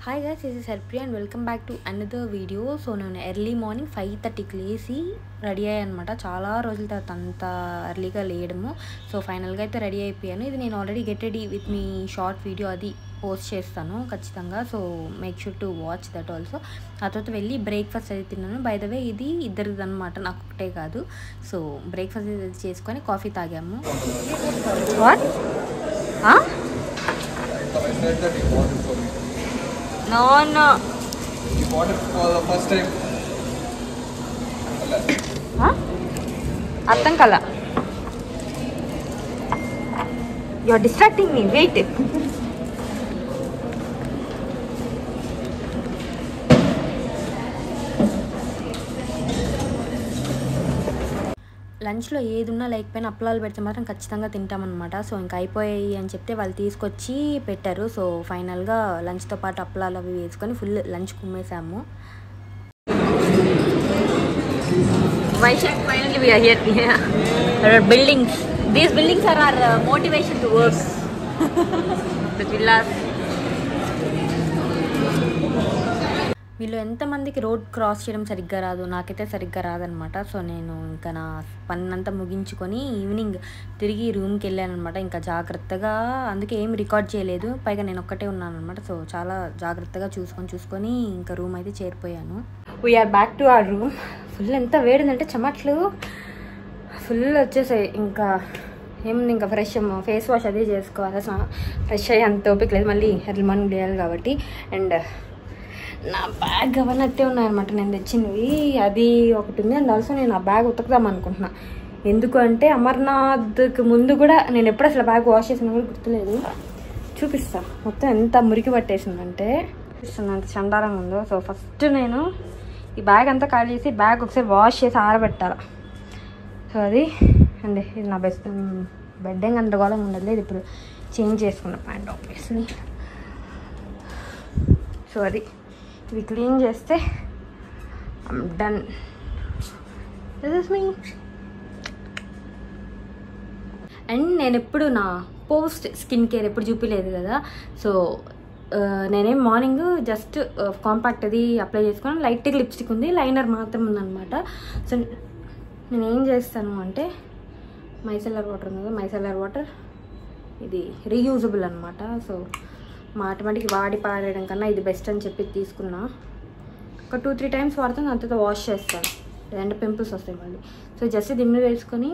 Hi guys, this is Harpriya and welcome back to another video. So నేను early morning 5:30కి లేసి ready అయ్యాను అనమాట. చాలా రోజుల తర్వాత అంత ఎర్లీగా లేయడము. సో ఫైనల్గా అయితే రెడీ అయిపోయాను. ఇది నేను already get ready with me short video అది పోస్ట్ చేస్తాను ఖచ్చితంగా. So make sure to watch that also. ఆ తర్వాత వెళ్ళి బ్రేక్ఫాస్ట్ అది తిన్నాను. బై ద వే ఇది ఇద్దరిది అనమాట, నాకు ఒకటే కాదు. సో బ్రేక్ఫాస్ట్ అది చేసుకొని కాఫీ తాగాము. What? No. You bought it for the first time. అర్థం కల. You are distracting me. Wait. లంచ్లో ఏది ఉన్నా లేకపోయినా అప్పలాలు పెడితే మాత్రం ఖచ్చితంగా తింటామన్నమాట. సో ఇంకా అయిపోయాయి అని చెప్తే వాళ్ళు తీసుకొచ్చి పెట్టారు. సో ఫైనల్గా లంచ్తో పాటు అప్పలాలు అవి వేసుకొని ఫుల్ లంచ్ కుమ్మేసాము. Finally we are here. There are buildings. These buildings are our motivation to work. The villas. వీళ్ళు ఎంతమందికి రోడ్ క్రాస్ చేయడం సరిగ్గా రాదు, నాకైతే సరిగ్గా రాదనమాట. సో నేను ఇంకా నా పన్నంతా ముగించుకొని ఈవినింగ్ తిరిగి రూమ్కి వెళ్ళాను అనమాట. ఇంకా జాగ్రత్తగా, అందుకే ఏం రికార్డ్ చేయలేదు, పైగా నేను ఒక్కటే ఉన్నాను అనమాట. సో చాలా జాగ్రత్తగా చూసుకొని ఇంకా రూమ్ అయితే చేరిపోయాను. We're back to our room. Full ఎంత వేడిందంటే చెమట్లు ఫుల్ వచ్చేసాయి. ఇంకా ఏముంది, ఇంకా ఫ్రెష్ ఫేస్ వాష్ అదే చేసుకోవాలి. అసలు ఫ్రెష్ అయ్యి అంత ఓపిక లేదు, మళ్ళీ ఎర్లీ మార్నింగ్ చేయాలి కాబట్టి. అండ్ నా బ్యాగ్ అవన్నీ అట్టే ఉన్నాయన్నమాట, నేను తెచ్చినవి. అది ఒకటి ఉంది. అండ్ ఆల్సో నేను ఆ బ్యాగ్ ఉతకదాం అనుకుంటున్నా. ఎందుకు అంటే అమర్నాథ్కి ముందు కూడా నేను ఎప్పుడు అసలు బ్యాగ్ వాష్ చేసిన కూడా గుర్తులేదు. చూపిస్తా మొత్తం ఎంత మురికి పట్టేసిందంటే, చూపిస్తుంది అంత చండాలంగా ఉందో. సో ఫస్ట్ నేను ఈ బ్యాగ్ అంతా ఖాళీ చేసి బ్యాగ్ ఒకసారి వాష్ చేసి ఆరబెట్టాలి. సో అది అండి, ఇది నా బెస్ట్. బెడ్ ఏం గందరగోళంగా ఉండదు. ఇది ఇప్పుడు చేంజ్ చేసుకున్న ప్యాంట్ ఆబ్వియస్లీ. సో అది ఇవి క్లీన్ చేస్తే I'm done. This is me. And నేను ఎప్పుడు నా పోస్ట్ స్కిన్ కేర్ ఎప్పుడు చూపించలేదు కదా. సో నేనేం మార్నింగ్ జస్ట్ కాంపాక్ట్ అది అప్లై చేసుకుని లైట్గా లిప్స్టిక్ ఉంది, లైనర్ మాత్రం ఉందన్నమాట. సో నేనేం చేస్తాను అంటే మైసెల్లర్ వాటర్ ఉంది కదా, మైసెల్లర్ వాటర్ ఇది రీయూజబుల్ అనమాట. సో మాటిమాటికి వాడి పారేయడం కన్నా ఇది బెస్ట్ అని చెప్పి తీసుకున్నా. ఒక 2-3 టైమ్స్ వాడుతాను, అంతతో వాష్ చేస్తాను, లేదంటే పింపుల్స్ వస్తాయి మళ్ళీ. సో జస్ట్ దీని మీద వేసుకొని,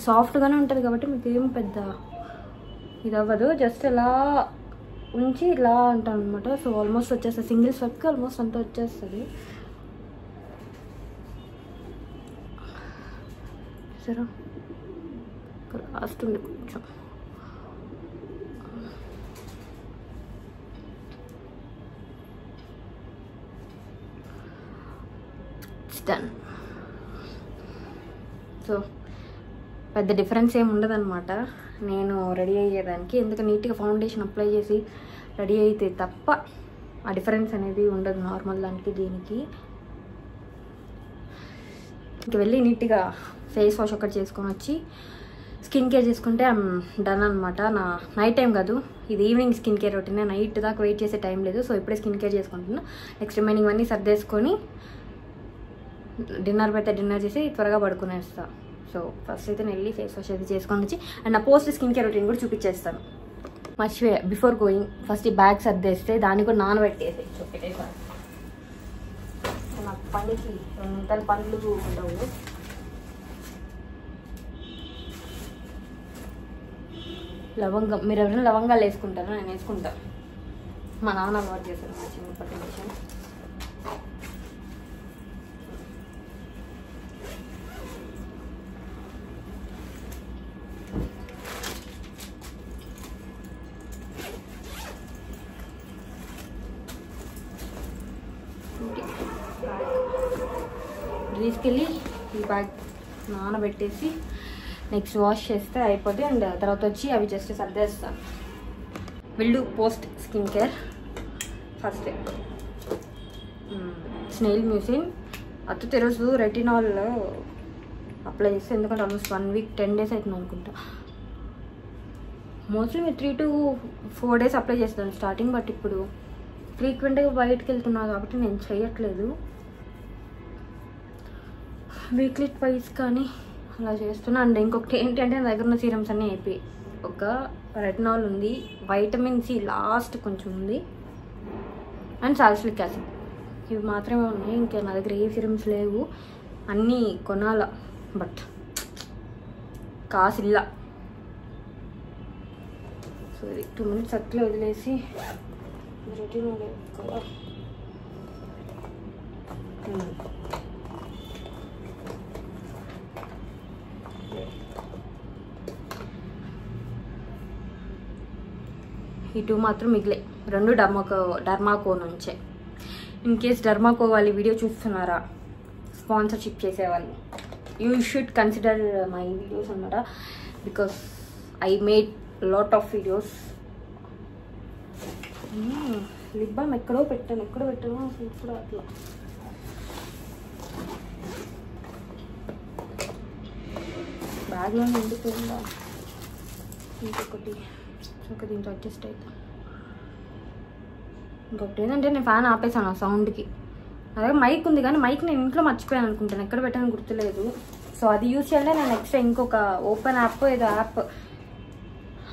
సాఫ్ట్గానే ఉంటుంది కాబట్టి మీకు ఏం పెద్ద ఇది అవ్వదు. జస్ట్ ఇలా ఉంచి ఇలా అంటాను అనమాట. సో ఆల్మోస్ట్ వచ్చేస్తుంది, సింగిల్ స్వెప్కి ఆల్మోస్ట్ అంతా వచ్చేస్తుంది. సరే లాస్ట్ ఉంది కొంచెం. డన్. సో పెద్ద డిఫరెన్స్ ఏమి ఉండదన్నమాట నేను రెడీ అయ్యేదానికి. ఎందుకు నీట్గా ఫౌండేషన్ అప్లై చేసి రెడీ అయితే తప్ప ఆ డిఫరెన్స్ అనేది ఉండదు నార్మల్ దానికి దీనికి. ఇంక వెళ్ళి నీట్గా ఫేస్ వాష్ ఒకటి చేసుకొని వచ్చి స్కిన్ కేర్ చేసుకుంటే ఐమ్ డన్ అనమాట. నా నైట్ టైం కాదు, ఇది evening skin care routine. Night దాకా వెయిట్ చేసే టైం లేదు. సో ఇప్పుడే స్కిన్ కేర్ చేసుకుంటున్నా. నెక్స్ట్ రిమైనింగ్ అన్నీ సర్దేసుకొని డిన్నర్ పెడితే డిన్నర్ చేసి త్వరగా పడుకునేస్తా. సో ఫస్ట్ అయితే నేను వెళ్ళి ఫేస్ వాష్ అయితే చేసుకొని వచ్చి అండ్ నా పోస్ట్ స్కిన్ కేర్ రొటీన్ కూడా చూపించేస్తాను. మర్చిపోయా, బిఫోర్ గోయింగ్ ఫస్ట్ ఈ బ్యాగ్ సర్దేస్తే దాన్ని కూడా నానబెట్టేసి పెట్టేసాను. నాకు పనికి తన పనులు ఉండవు. లవంగం, మీరు ఎవరైనా లవంగాలు వేసుకుంటారా? నేను వేసుకుంటాను. మా నాన్న అలవాటు చేశాను మా చిన్నప్పటి విషయం. తీసుకెళ్ళి ఈ బ్యాగ్ నానబెట్టేసి నెక్స్ట్ వాష్ చేస్తే అయిపోతుంది. అండ్ తర్వాత వచ్చి అవి జస్ట్ సర్దేస్తాను. Will post skin care first snail mucin అత్త ఈరోజు రెటినాల్ అప్లై చేస్తే, ఎందుకంటే ఆల్మోస్ట్ 1 వీక్ 10 డేస్ అవుతుంది అనుకుంటా. మోస్ట్లీ 3 to 4 days అప్లై చేస్తాను స్టార్టింగ్. బట్ ఇప్పుడు ఫ్రీక్వెంట్గా బయటకు వెళ్తున్నాను కాబట్టి నేను చేయట్లేదు. వీక్లీ ట్వైస్ కానీ అలా చేస్తున్నా. అండ్ ఇంకొకటి ఏంటంటే నా దగ్గర ఉన్న సీరమ్స్ అన్నీ అయిపోయి, ఒక రెటినాల్ ఉంది, వైటమిన్ సి లాస్ట్ కొంచెం ఉంది, అండ్ సాలిసిలిక్ యాసిడ్. ఇవి మాత్రమే ఉన్నాయి. ఇంకా నా దగ్గర ఏ సీరమ్స్ లేవు. అన్నీ కొనాల, బట్ కాసిల్లా. సో ఇది 2 minutes అట్లా వదిలేసి రెటినాల్ కదా. ఈ 2 మాత్రం మిగిలే, 2 డర్మాకో నుంచే. ఇన్ కేస్ డర్మాకో వాళ్ళు వీడియో చూస్తున్నారా, స్పాన్సర్షిప్ చేసేవాళ్ళు, you should consider my videos అన్నమాట. Because I made lot of videos. Lip balm ఎక్కడో పెట్టాను అసలు ఇప్పుడు అట్లా. బ్యాగ్లో నిండిపోయిందా. ఇంకొకటి దీంతో అడ్జస్ట్ అవుతా. ఇంకొకటి ఏంటంటే నేను ఫ్యాన్ ఆపేసాను ఆ సౌండ్కి. నా దగ్గర మైక్ ఉంది కానీ మైక్ నేను ఇంట్లో మర్చిపోయాను అనుకుంటాను, ఎక్కడ పెట్టాను గుర్తులేదు. సో అది యూజ్ చేయాలంటే నేను ఎక్స్ట్రా ఇంకొక ఓపెన్ యాప్ ఏదో యాప్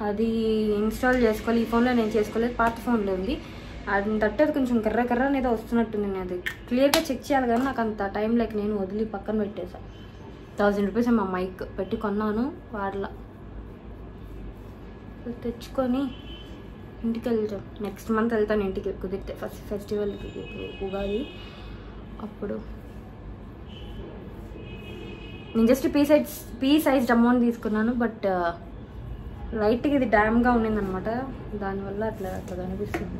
అది ఇన్స్టాల్ చేసుకోవాలి. ఈ ఫోన్లో నేను చేసుకోలేదు, పాత ఫోన్లో ఉంది. అది తట్టు అది కొంచెం కర్ర అనేది వస్తున్నట్టుంది. నేను అది క్లియర్గా చెక్ చేయాలి కానీ నాకు అంత టైం లేక నేను వదిలి పక్కన పెట్టేసాను. 1000 రూపీస్ మా మైక్ పెట్టి కొన్నాను, వాడలా. తెచ్చుకొని ఇంటికి వెళ్తాం. నెక్స్ట్ మంత్ వెళ్తాను ఇంటికి కుదిరితే, ఫస్ట్ ఫెస్టివల్కి, ఇప్పుడు ఉగాది. అప్పుడు నేను జస్ట్ పీ సైజ్ అమౌంట్ తీసుకున్నాను. బట్ లైట్గా ఇది డ్యామ్గా ఉండిందనమాట, దానివల్ల అట్లా కనిపిస్తుంది.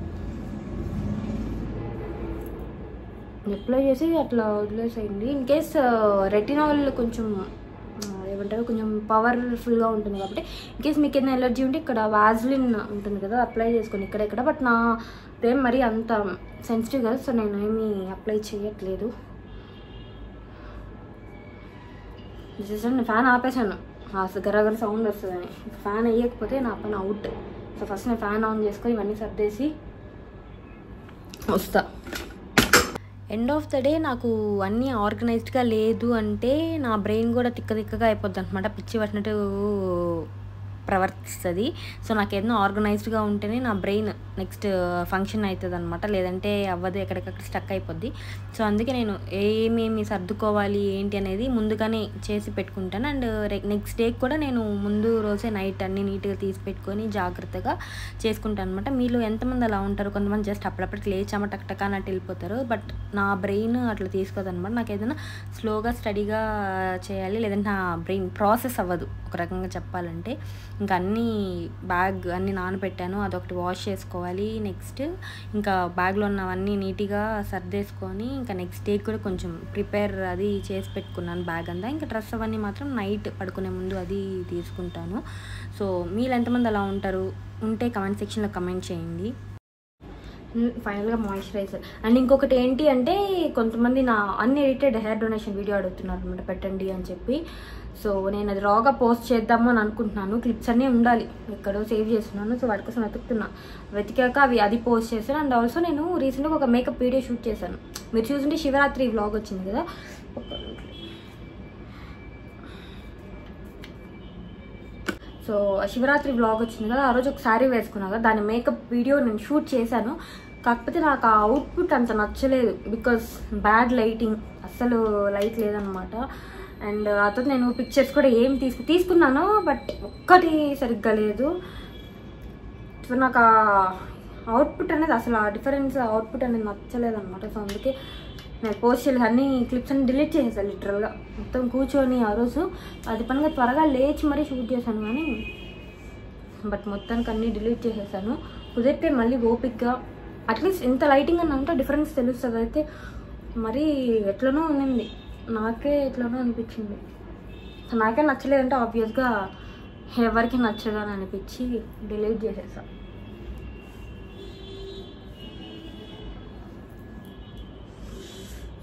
అప్లై చేసి అట్లా వదిలేసేయండి. ఇన్ కేస్ రెటినాల్ కొంచెం ఏమంటారు, కొంచెం పవర్ఫుల్గా ఉంటుంది కాబట్టి ఇన్కేస్ మీకు ఏదైనా ఎలర్జీ ఉంటే ఇక్కడ వాజ్లిన్ ఉంటుంది కదా, అప్లై చేసుకొని ఇక్కడెక్కడ. బట్ నా ఏం మరీ అంత సెన్సిటివ్ కదా, సో నేను ఏమీ అప్లై చేయట్లేదు. నేను ఫ్యాన్ ఆపేసాను, గరగర సౌండ్ వస్తుందని. ఫ్యాన్ వేయకపోతే నా పని అవుట్. సో ఫస్ట్ నేను ఫ్యాన్ ఆన్ చేసుకొని ఇవన్నీ సర్దేసి వస్తా. ఎండ్ ఆఫ్ ద డే నాకు అన్నీ ఆర్గనైజ్డ్గా లేదు అంటే నా బ్రెయిన్ కూడా తిక్కగా అయిపోద్ది అనమాట, పిచ్చి పట్టినట్టు ప్రవర్తిస్తుంది. సో నాకు ఏదైనా ఆర్గనైజ్డ్గా ఉంటేనే నా బ్రెయిన్ నెక్స్ట్ ఫంక్షన్ అవుతుంది అనమాట, లేదంటే అవ్వదు, ఎక్కడికక్కడ స్టక్ అయిపోద్ది. సో అందుకే నేను ఏమేమి సర్దుకోవాలి ఏంటి అనేది ముందుగానే చేసి పెట్టుకుంటాను. అండ్ నెక్స్ట్ డే కూడా నేను ముందు రోజే నైట్ అన్నీ నీట్గా తీసి పెట్టుకొని జాగ్రత్తగా చేసుకుంటాను అనమాట. మీలో ఎంతమంది అలా ఉంటారు? కొంతమంది జస్ట్ అప్పుడప్పటికి లేచామా టక్ అన్నట్టు వెళ్ళిపోతారు. బట్ నా బ్రెయిన్ అట్లా తీసుకోదనమాట. నాకు ఏదైనా స్లోగా స్టడీగా చేయాలి, లేదంటే నా బ్రెయిన్ ప్రాసెస్ అవ్వదు ఒక రకంగా చెప్పాలంటే. ఇంకా బ్యాగ్ అన్నీ నానబెట్టాను, అదొకటి వాష్ చేసుకోవాలి. నెక్స్ట్ ఇంకా బ్యాగ్లో ఉన్నవన్నీ నీట్గా సర్దేసుకొని ఇంకా నెక్స్ట్ డే కూడా కొంచెం ప్రిపేర్ అది చేసి పెట్టుకున్నాను బ్యాగ్ అంతా. ఇంకా డ్రెస్ అవన్నీ మాత్రం నైట్ పడుకునే ముందు అది తీసుకుంటాను. సో మీరు ఎంతమంది అలా ఉంటారు ఉంటే కమెంట్ సెక్షన్లో కమెంట్ చేయండి. ఫైనల్గా మాయిశ్చరైజర్. అండ్ ఇంకొకటి ఏంటి అంటే కొంతమంది నా అన్ఎడిటెడ్ హెయిర్ డొనేషన్ వీడియో అడుగుతున్నారు అనమాట, పెట్టండి అని చెప్పి. సో నేను అది రాగా పోస్ట్ చేద్దాము అని అనుకుంటున్నాను. క్లిప్స్ అన్నీ ఉండాలి, ఎక్కడో సేవ్ చేస్తున్నాను. సో వాటి కోసం వెతికాక అది పోస్ట్ చేశాను. అండ్ ఆల్సో నేను రీసెంట్గా ఒక మేకప్ వీడియో షూట్ చేశాను. మీరు చూసుంటే శివరాత్రి వ్లాగ్ వచ్చింది కదా, సో శివరాత్రి వ్లాగ్ వచ్చింది కదా, ఆ రోజు ఒక శారీ వేసుకున్నా కదా, దాని మేకప్ వీడియో నేను షూట్ చేశాను. కాకపోతే నాకు ఆ అవుట్పుట్ అంత నచ్చలేదు, బికాస్ బ్యాడ్ లైటింగ్, అస్సలు లైట్ లేదనమాట. అండ్ అతను నేను పిక్చర్స్ కూడా ఏం తీసుకున్నాను, బట్ ఒక్కటి సరిగ్గా లేదు. సో నాకు ఆ అవుట్పుట్ అనేది అసలు ఆ డిఫరెన్స్ అవుట్పుట్ అనేది నచ్చలేదు అనమాట. సో అందుకే నేను పోస్ట్ చేయలేదు, అన్ని క్లిప్స్ అన్ని డిలీట్ చేసేసాను లిటరల్గా. మొత్తం కూర్చొని ఆ రోజు అది పనిగా త్వరగా లేచి మరీ షూట్ చేశాను కానీ, బట్ మొత్తానికి అన్నీ డిలీట్ చేసేసాను. కుదిరితే మళ్ళీ ఓపిక్గా అట్లీస్ట్ ఇంత లైటింగ్ అని అంటే డిఫరెన్స్ తెలుస్తుంది. అయితే మరీ ఎట్లనో ఉన్నింది, నాకే ఎట్లనో అనిపించింది. నాకే నచ్చలేదంటే ఆబ్వియస్గా ఎవరికి నచ్చదు అని అనిపించి డిలీట్ చేసేసాను.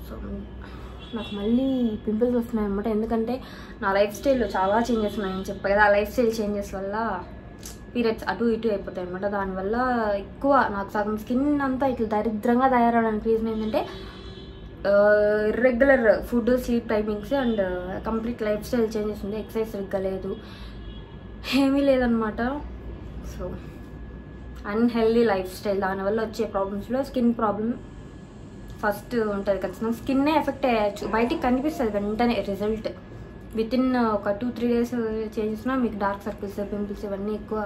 సో నాకు మళ్ళీ పింపుల్స్ వస్తున్నాయి అన్నమాట, ఎందుకంటే నా లైఫ్ స్టైల్లో చాలా చేంజెస్ ఉన్నాయని చెప్పాను కదా. ఆ లైఫ్ స్టైల్ చేంజెస్ వల్ల పీరియడ్స్ అటు ఇటు అయిపోతాయి అనమాట. దానివల్ల ఎక్కువ నాకు సగం స్కిన్ అంతా ఇట్లా దరిద్రంగా తయారవడానికి రీజన్ ఏంటంటే irregular food, sleep timings and complete life style changes ఉంది. ఎక్సర్సైజ్ సరిగ్గా లేదు, ఏమీ లేదనమాట. సో అన్హెల్దీ లైఫ్ స్టైల్, దానివల్ల వచ్చే ప్రాబ్లమ్స్లో స్కిన్ ప్రాబ్లమ్ ఫస్ట్ ఉంటుంది. ఖచ్చితంగా స్కిన్నే ఎఫెక్ట్ అయ్యచ్చు, బయటికి కనిపిస్తుంది వెంటనే రిజల్ట్. వితిన్ ఒక 2-3 days చేసినా మీకు డార్క్ సర్కిల్స్, పింపుల్స్ ఇవన్నీ ఎక్కువ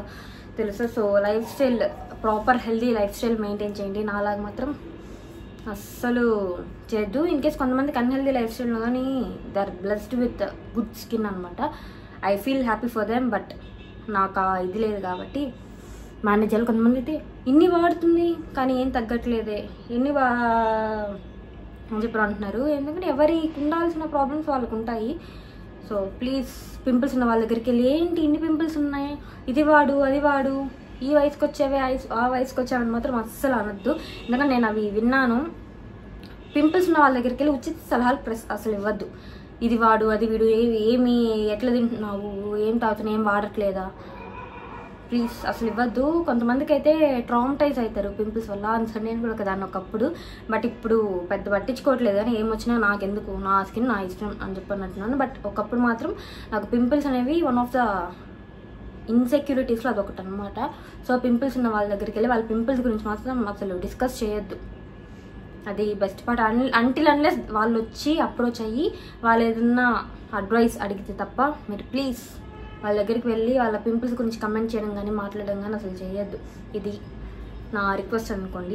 తెలుసు. So lifestyle, proper healthy lifestyle maintain చేయండి. నాలాగా మాత్రం అస్సలు చేయొద్దు. ఇన్ కేస్ కొంతమందికి అన్హెల్దీ లైఫ్ స్టైల్లో కానీ they are blessed with good skin అనమాట. I feel happy for them. But నాకు ఇది లేదు కాబట్టి మేనేజ్ చేయాలి. కొంతమంది అయితే ఇన్ని వాడుతుంది కానీ ఏం తగ్గట్లేదే, ఎన్ని అని చెప్పి అంటున్నారు. ఎందుకంటే ఎవరికి ఉండాల్సిన ప్రాబ్లమ్స్ వాళ్ళకు ఉంటాయి. సో ప్లీజ్ పింపుల్స్ ఉన్న వాళ్ళ దగ్గరికి వెళ్ళి ఏంటి ఇన్ని పింపుల్స్ ఉన్నాయి, ఇది వాడు అది వాడు, ఈ వయసుకి వచ్చేవే ఆ వయసుకి వచ్చావని మాత్రం అస్సలు అనొద్దు. ఎందుకంటే నేను అవి విన్నాను. పింపుల్స్ ఉన్న వాళ్ళ దగ్గరికి వెళ్ళి ఉచిత సలహాలు అసలు ఇవ్వద్దు. ఇది వాడు అది వీడు, ఏమి ఎట్లా తింటున్నావు, ఏం తాగుతున్నావు, ఏం వాడట్లేదా, ప్లీజ్ అసలు ఇవ్వద్దు. కొంతమందికి అయితే ట్రామటైజ్ అవుతారు పింపుల్స్ వల్ల. అందులో నేను కూడా ఒకదాన్ని ఒకప్పుడు. బట్ ఇప్పుడు పెద్ద పట్టించుకోవట్లేదు, కానీ ఏమొచ్చినా నాకెందుకు, నా స్కిన్ నా ఇష్టం అని చెప్పన్నట్టున్నాను. బట్ ఒకప్పుడు మాత్రం నాకు పింపుల్స్ అనేవి వన్ ఆఫ్ ద ఇన్సెక్యూరిటీస్లో అదొకటి అనమాట. సో పింపుల్స్ ఉన్న వాళ్ళ దగ్గరికి వెళ్ళి వాళ్ళ పింపుల్స్ గురించి మాత్రం అసలు డిస్కస్ చేయొద్దు. అది బెస్ట్ పార్ట్. అంటిల్ అన్లెస్ వాళ్ళు వచ్చి అప్రోచ్ అయ్యి వాళ్ళు ఏదన్నా అడ్వైస్ అడిగితే తప్ప మీరు ప్లీజ్ వాళ్ళ దగ్గరికి వెళ్ళి వాళ్ళ పింపుల్స్ గురించి కమెంట్ చేయడం కానీ మాట్లాడడం కానీ అసలు చేయొద్దు. ఇది నా రిక్వెస్ట్ అనుకోండి.